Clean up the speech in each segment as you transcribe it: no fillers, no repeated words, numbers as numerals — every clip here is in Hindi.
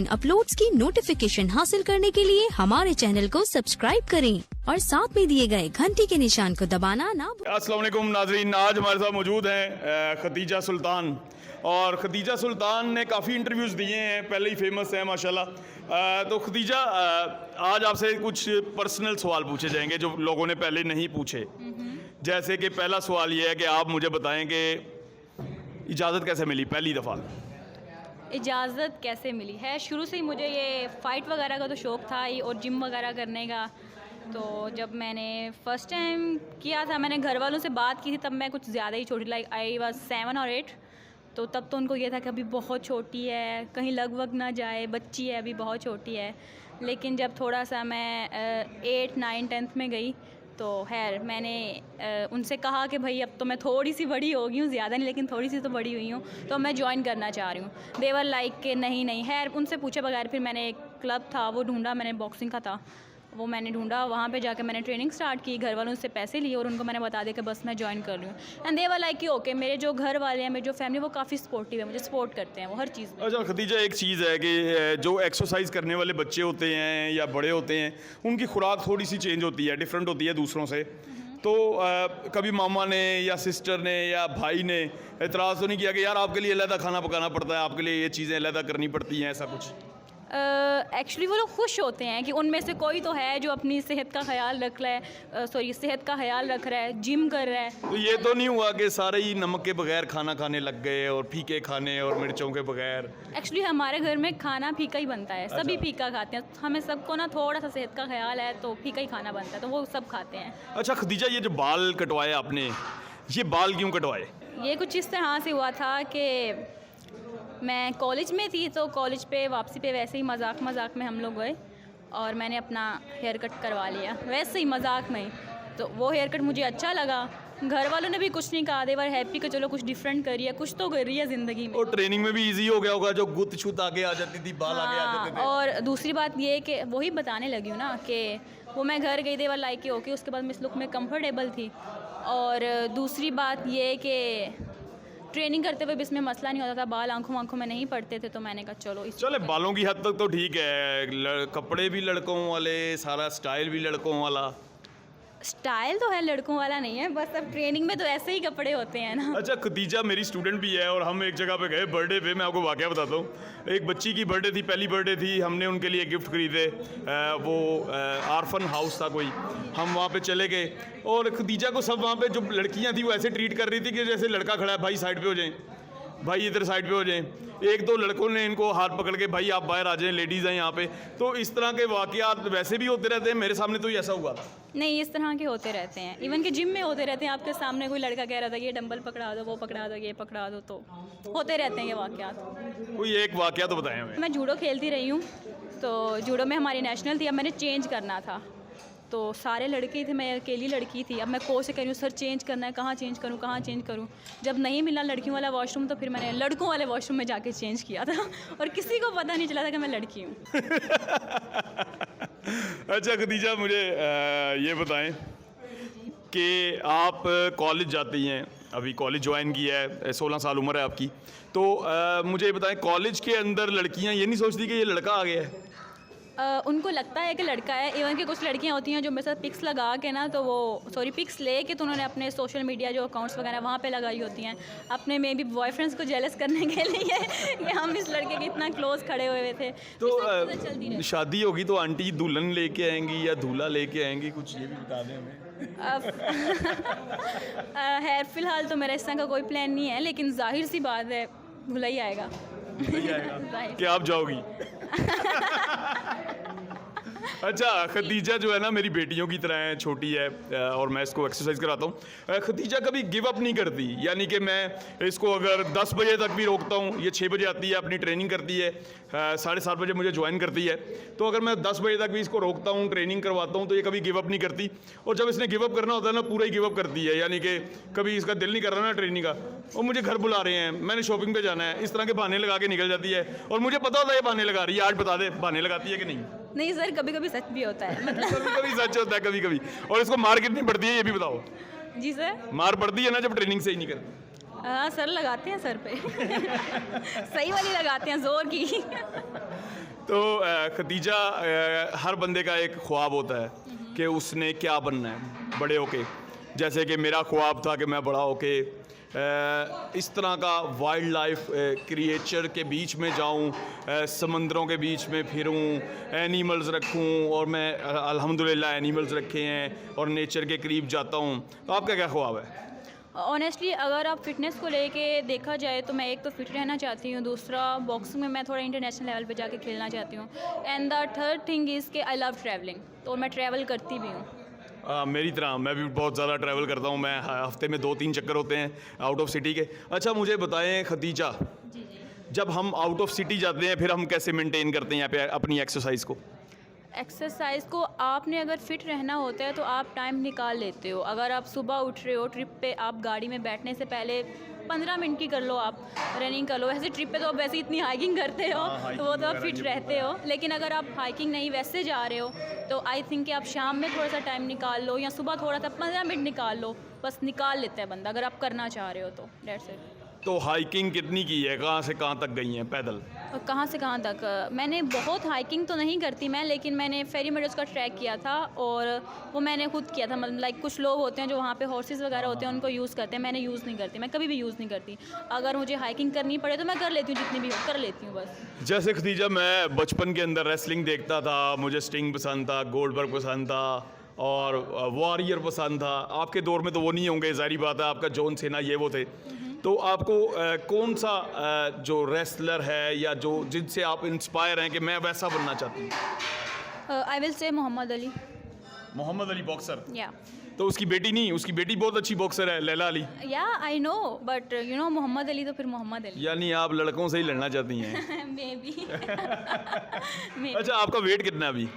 बेहतरीन अपलोड्स की नोटिफिकेशन हासिल करने के लिए हमारे चैनल को सब्सक्राइब करें और साथ में दिए गए घंटी के निशान को दबाना ना भूलें। अस्सलाम वालेकुम नाजरीन, आज हमारे साथ मौजूद हैं खदीजा सुल्तान। और खदीजा सुल्तान ने काफ़ी इंटरव्यूज़ दिए हैं, पहले ही फेमस है माशाल्लाह। तो खदीजा, आज आपसे कुछ पर्सनल सवाल पूछे जाएंगे जो लोगों ने पहले नहीं पूछे। जैसे कि पहला सवाल ये है कि आप मुझे बताएं कि इजाज़त कैसे मिली पहली दफ़ा? इजाज़त कैसे मिली है, शुरू से ही मुझे ये फ़ाइट वगैरह का तो शौक़ था ही और जिम वगैरह करने का। तो जब मैंने फ़र्स्ट टाइम किया था, मैंने घर वालों से बात की थी, तब मैं कुछ ज़्यादा ही छोटी, लाइक आई वाज 7 और 8। तो तब तो उनको ये था कि अभी बहुत छोटी है, कहीं लग वग ना जाए, बच्ची है, अभी बहुत छोटी है। लेकिन जब थोड़ा सा मैं 8, 9, 10th में गई तो खैर मैंने उनसे कहा कि भाई अब तो मैं थोड़ी सी बड़ी हो गई हूँ, ज़्यादा नहीं लेकिन थोड़ी सी तो बड़ी हुई हूँ, तो मैं ज्वाइन करना चाह रही हूँ। देवर लाइक के नहीं खैर उनसे पूछे बगैर फिर मैंने एक क्लब था वो ढूंढा, मैंने बॉक्सिंग का था वो मैंने ढूंढा, वहाँ पे जाकर मैंने ट्रेनिंग स्टार्ट की। घर वालों से पैसे लिए और उनको मैंने बता दिया कि बस मैं ज्वाइन कर रही हूँ। एंड दे वर लाइक कि ओके, मेरे जो घर वाले हैं, मेरी जो फैमिली, वो काफ़ी सपोर्टिव है, मुझे सपोर्ट करते हैं वो हर चीज़ में। अच्छा खदीजा, एक चीज़ है कि जो एक्सरसाइज करने वाले बच्चे होते हैं या बड़े होते हैं, उनकी खुराक थोड़ी सी चेंज होती है, डिफरेंट होती है दूसरों से। तो कभी मामा ने या सिस्टर ने या भाई ने एतराज़ तो नहीं किया कि यार आपके लिए अलग खाना पकाना पड़ता है, आपके लिए ये चीज़ें अलग करनी पड़ती हैं, ऐसा कुछ? एक्चुअली वो लोग खुश होते हैं कि उनमें से कोई तो है जो अपनी सेहत का ख्याल रख रहा है, सेहत का ख्याल रख रहा है, जिम कर रहा है। तो ये तो नहीं हुआ कि सारे ही नमक के बगैर खाना खाने लग गए और फीके खाने और मिर्चों के बगैर? एक्चुअली हमारे घर में खाना फीका ही बनता है, सभी फीका खाते हैं। हमें सबको ना थोड़ा सा सेहत का ख्याल है तो फीका ही खाना बनता है, तो वो सब खाते हैं। अच्छा खदीजा, ये जो बाल कटवाए आपने, ये बाल क्यों कटवाए? ये कुछ इस तरह से हुआ था कि मैं कॉलेज में थी, तो कॉलेज पे वापसी पे वैसे ही मजाक में हम लोग गए और मैंने अपना हेयर कट करवा लिया, वैसे ही मजाक में ही। तो वो हेयर कट मुझे अच्छा लगा, घर वालों ने भी कुछ नहीं कहा, दे वर हैप्पी कि चलो कुछ डिफरेंट कर रही है, कुछ तो कर रही है ज़िंदगी में। और ट्रेनिंग में भी इजी हो गया होगा, जो गुत छुत आगे आ जाती थी, बाल आगे आ जाते थे। और दूसरी बात ये कि वही बताने लगी हूँ ना कि वो मैं घर गई, दे वर लाइक कि ओके, उसके बाद मैं इस लुक में कंफर्टेबल थी। और दूसरी बात ये कि ट्रेनिंग करते हुए भी इसमें मसला नहीं होता था, बाल आंखों में नहीं पड़ते थे, तो मैंने कहा चलो चले बालों की हद तक तो ठीक है, कपड़े भी लड़कों वाले, सारा स्टाइल भी लड़कों वाला। स्टाइल तो है, लड़कों वाला नहीं है, बस अब ट्रेनिंग में तो ऐसे ही कपड़े होते हैं ना। अच्छा खदीजा मेरी स्टूडेंट भी है और हम एक जगह पे गए बर्थडे पे, मैं आपको वाकया बताता हूँ। एक बच्ची की बर्थडे थी, पहली बर्थडे थी, हमने उनके लिए गिफ्ट खरीदे। वो आर्फन हाउस था कोई, हम वहाँ पे चले गए और खदीजा को सब वहाँ पे जो लड़कियाँ थी वो ऐसे ट्रीट कर रही थी कि जैसे लड़का खड़ा है, भाई साइड पे हो जाएं, भाई इधर साइड पे हो जाएं। एक दो लड़कों ने इनको हाथ पकड़ के भाई आप बाहर आ जाएं, लेडीज़ हैं यहाँ पे। तो इस तरह के वाक़यात वैसे भी होते रहते हैं, मेरे सामने तो ही ऐसा हुआ था। नहीं, इस तरह के होते रहते हैं, इवन के जिम में होते रहते हैं। आपके सामने कोई लड़का कह रहा था ये डंबल पकड़ा दो, वो पकड़ा दो, ये पकड़ा दो, तो होते रहते हैं ये वाक़यात। कोई एक वाक़या तो बताएं हमें। मैं जूडो खेलती रही हूँ, तो जूडो में हमारी नेशनल थी, अब मैंने चेंज करना था, तो सारे लड़के थे, मैं अकेली लड़की थी। अब मैं कोच से कह रही हूँ सर चेंज करना है, कहाँ चेंज करूँ। जब नहीं मिला लड़कियों वाला वॉशरूम, तो फिर मैंने लड़कों वाले वॉशरूम में जाके चेंज किया था और किसी को पता नहीं चला था कि मैं लड़की हूँ। अच्छा खदीजा, मुझे ये बताएं कि आप कॉलेज जाती हैं, अभी कॉलेज ज्वाइन किया है, 16 साल उम्र है आपकी, तो मुझे ये बताएं कॉलेज के अंदर लड़कियां ये नहीं सोचती कि ये लड़का आ गया है? उनको लगता है कि लड़का है। इवन कि कुछ लड़कियां होती हैं जो मेरे साथ पिक्स लगा के ना, तो वो पिक्स ले के तो उन्होंने अपने सोशल मीडिया जो अकाउंट्स वगैरह वहाँ पे लगाई होती हैं, अपने में भी बॉयफ्रेंड्स को जेलस करने के लिए कि हम इस लड़के के इतना क्लोज खड़े हुए थे। तो शादी होगी तो आंटी दुल्हन लेके आएंगी या दूल्हा लेके आएंगी, कुछ ये भी बता दें हमें। खैर फ़िलहाल तो मेरा इस तरह का कोई प्लान नहीं है, लेकिन जाहिर सी बात है भुला ही आएगा कि आप जाओगी। अच्छा खदीजा जो है ना मेरी बेटियों की तरह है, छोटी है और मैं इसको एक्सरसाइज कराता हूँ। खदीजा कभी गिव अप नहीं करती, यानी कि मैं इसको अगर 10 बजे तक भी रोकता हूँ, ये 6 बजे आती है, अपनी ट्रेनिंग करती है, 7:30 बजे मुझे ज्वाइन करती है, तो अगर मैं 10 बजे तक भी इसको रोकता हूँ, ट्रेनिंग करवाता हूँ, तो ये कभी गिव अप नहीं करती। और जब इसने गिव अप करना होता है ना, पूरा ही गिव अप करती है, यानी कि कभी इसका दिल नहीं कर रहा ना ट्रेनिंग का, और मुझे घर बुला रहे हैं, मैंने शॉपिंग पे जाना है, इस तरह के बहाने लगा के निकल जाती है। और मुझे पता होता है ये बहाने लगा रही है, आज बता दे बहाने लगाती है कि नहीं? नहीं सर, कभी कभी सच भी होता है। कभी कभी सच होता है, कभी कभी। और इसको मार कितनी पड़ती है ये भी बताओ? जी सर, मार पड़ती है ना जब ट्रेनिंग से ही नहीं करती? हाँ सर लगाते हैं सर पे सही वाली लगाते हैं, जोर की। तो खदीजा, हर बंदे का एक ख्वाब होता है कि उसने क्या बनना है बड़े होके। जैसे कि मेरा ख्वाब था कि मैं बड़ा होके इस तरह का वाइल्ड लाइफ क्रिएचर के बीच में जाऊं, समंदरों के बीच में फिरूं, एनिमल्स रखूं, और मैं अल्हम्दुलिल्लाह एनिमल्स रखे हैं और नेचर के करीब जाता हूं। तो आपका क्या ख्वाब है? ऑनेस्टली अगर आप फिटनेस को लेके देखा जाए तो मैं एक तो फिट रहना चाहती हूँ, दूसरा बॉक्सिंग में मैं थोड़ा इंटरनेशनल लेवल पे जाके खेलना चाहती हूँ, and the third thing is कि आई लव ट्रैवलिंग, तो मैं ट्रैवल करती भी हूँ। मेरी तरह मैं भी बहुत ज़्यादा ट्रैवल करता हूँ। मैं हफ्ते में 2-3 चक्कर होते हैं आउट ऑफ सिटी के। अच्छा मुझे बताएं खदीजा, जी जी। जब हम आउट ऑफ सिटी जाते हैं फिर हम कैसे मेंटेन करते हैं यहाँ पे अपनी एक्सरसाइज को? एक्सरसाइज को आपने अगर फिट रहना होता है तो आप टाइम निकाल लेते हो। अगर आप सुबह उठ रहे हो ट्रिप पे, आप गाड़ी में बैठने से पहले 15 मिनट की कर लो, आप रनिंग कर लो। वैसे ट्रिप पे तो आप वैसे इतनी हाइकिंग करते हो तो वो तो आप फिट रहते हो, लेकिन अगर आप हाइकिंग नहीं वैसे जा रहे हो तो आई थिंक कि आप शाम में थोड़ा सा टाइम निकाल लो या सुबह थोड़ा सा 15 मिनट निकाल लो, बस निकाल लेता है बंदा अगर आप करना चाह रहे हो तो। That's it. तो हाइकिंग कितनी की है, कहाँ से कहाँ तक गई हैं पैदल? और कहाँ से कहाँ तक? मैंने बहुत हाइकिंग तो नहीं करती मैं, लेकिन मैंने फेरी मेडोज़ का ट्रैक किया था और वो मैंने खुद किया था। मतलब लाइक कुछ लोग होते हैं जो वहाँ पे हॉर्सेस वगैरह होते हैं, उनको यूज़ करते हैं, मैंने यूज़ नहीं करती, मैं कभी भी यूज़ नहीं करती। अगर मुझे हाइकिंग करनी पड़े तो मैं कर लेती हूँ, जितनी भी कर लेती हूँ बस। जैसे खदीजा, मैं बचपन के अंदर रेसलिंग देखता था, मुझे स्टिंग पसंद था, गोल्डबर्ग पसंद था और वॉरियर पसंद था। आपके दौर में तो वो नहीं होंगे, जाहिर बात है, आपका जॉन सेना ये वो थे। तो आपको कौन सा जो रेसलर है या जो जिनसे आप इंस्पायर हैं कि मैं वैसा बनना चाहती हूँ? I will say Muhammad Ali. Muhammad Ali boxer? या तो उसकी बेटी नहीं, उसकी बेटी बहुत अच्छी बॉक्सर है, लैला अली। या I know, but you know Muhammad Ali तो फिर मोहम्मद अली। यानी आप लड़कों से ही लड़ना चाहती हैं? May be. अच्छा आपका वेट कितना है अभी?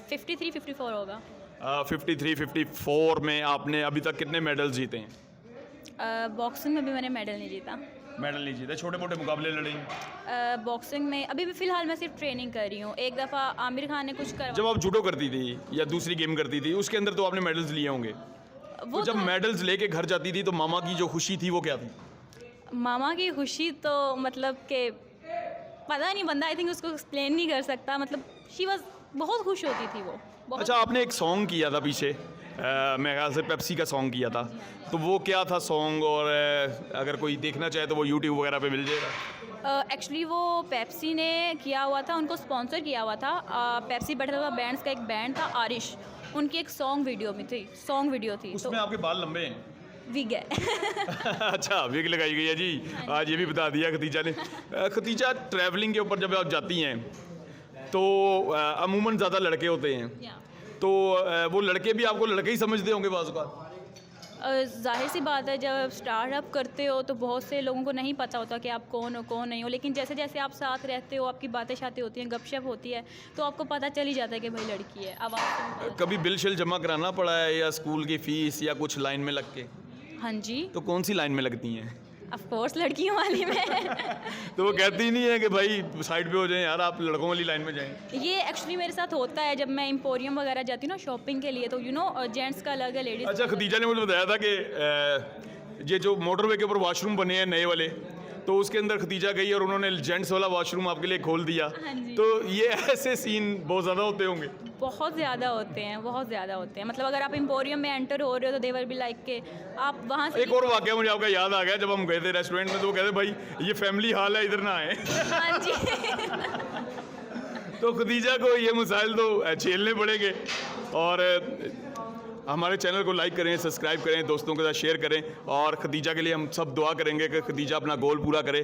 53-54 होगा। 53-54 में आपने अभी तक कितने मेडल्स जीते हैं? बॉक्सिंग में भी मैंने मेडल नहीं जीता। मेडल नहीं जीते, छोटे मोटे मुकाबले लड़े हैं? बॉक्सिंग में अभी भी फ़िलहाल मैं सिर्फ ट्रेनिंग कर रही हूँ। एक दफ़ा आमिर खान ने कुछ करवा, जब आप जूडो करती थी या दूसरी गेम करती थी उसके अंदर तो आपने मेडल्स लिए होंगे। वो तो जब था- मेडल्स लेके घर जाती थी तो मामा की जो खुशी थी वो क्या थी? मामा की खुशी तो मतलब कि पता नहीं, बंदा आई थिंक उसको एक्सप्लेन नहीं कर सकता। मतलब शी वाज बहुत खुश होती थी वो बहुत। अच्छा आपने एक सॉन्ग किया था पीछे, मेरे ख्याल से पेप्सी का सॉन्ग किया था, तो वो क्या था सॉन्ग? और अगर कोई देखना चाहे तो वो यूट्यूब वगैरह पे मिल जाएगा? एक्चुअली वो पेप्सी ने किया हुआ था, उनको स्पॉन्सर किया हुआ था। पेप्सी बैठा था, बैंड्स का एक बैंड था आरिश, उनकी एक सॉन्ग वीडियो थी तो उसमें आपके बाल लंबे हैं? विग है। अच्छा विग लगाई गई है जी, आज ये भी बता दिया खदीजा ने। खदीजा, ट्रैवलिंग के ऊपर जब आप जाती हैं तो अमूमन ज़्यादा लड़के होते हैं, या तो वो लड़के भी आपको लड़के ही समझते होंगे बाज़ औक़ात? जाहिर सी बात है, जब स्टार्टअप करते हो तो बहुत से लोगों को नहीं पता होता कि आप कौन हो कौन नहीं हो, लेकिन जैसे जैसे आप साथ रहते हो, आपकी बातें शातें होती हैं, गपशप होती है, तो आपको पता चल ही जाता है कि भाई लड़की है। अब आप कभी बिल शिल जमा कराना पड़ा है या स्कूल की फ़ीस या कुछ लाइन में लग के? हाँ जी, तो कौन सी लाइन में लगती हैं? ऑफ कोर्स लड़कियों वाली में। तो वो कहती ही नहीं है कि भाई साइड पे हो जाएं यार, आप लड़कों वाली लाइन में जाएं? ये एक्चुअली मेरे साथ होता है जब मैं एम्पोरियम वगैरह जाती हूँ ना शॉपिंग के लिए, तो यू नो जेंट्स का अलग है, लेडीज़। अच्छा खदीजा ने मुझे बताया था कि ये जो मोटरवे के ऊपर वॉशरूम बने हैं नए वाले, तो उसके अंदर खदीजा गई और उन्होंने जेंट्स वाला वॉशरूम आपके लिए खोल दिया। हाँ जी। तो ये ऐसे सीन बहुत ज़्यादा होते होंगे? बहुत ज़्यादा होते हैं, बहुत ज़्यादा होते हैं। मतलब अगर आप एम्पोरियम में एंटर हो रहे हो तो देवर भी लाइक के आप वहाँ से। एक और वाकया मुझे आपका याद आ गया, जब हम गए थे रेस्टोरेंट में तो वो कहते भाई ये फैमिली हाल है, इधर ना आए। हाँ जी। तो खदीजा को ये मसाइल तो झेलने पड़ेंगे। और हमारे चैनल को लाइक करें, सब्सक्राइब करें, दोस्तों के साथ शेयर करें, और खदीजा के लिए हम सब दुआ करेंगे कि खदीजा अपना गोल पूरा करे।